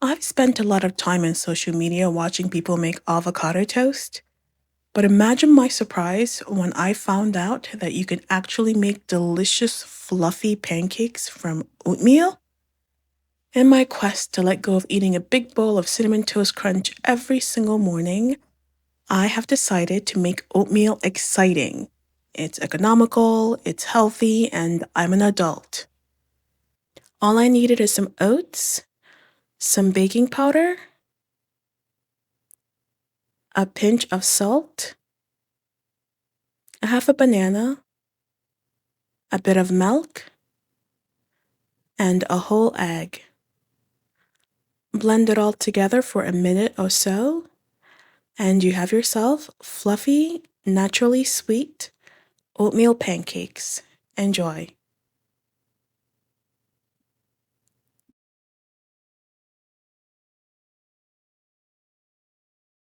I've spent a lot of time on social media watching people make avocado toast, but imagine my surprise when I found out that you can actually make delicious, fluffy pancakes from oatmeal. In my quest to let go of eating a big bowl of Cinnamon Toast Crunch every single morning, I have decided to make oatmeal exciting. It's economical, it's healthy, and I'm an adult. All I needed is some oats, some baking powder, a pinch of salt, a half a banana, a bit of milk, and a whole egg. Blend it all together for a minute or so, and you have yourself fluffy, naturally sweet oatmeal pancakes. Enjoy.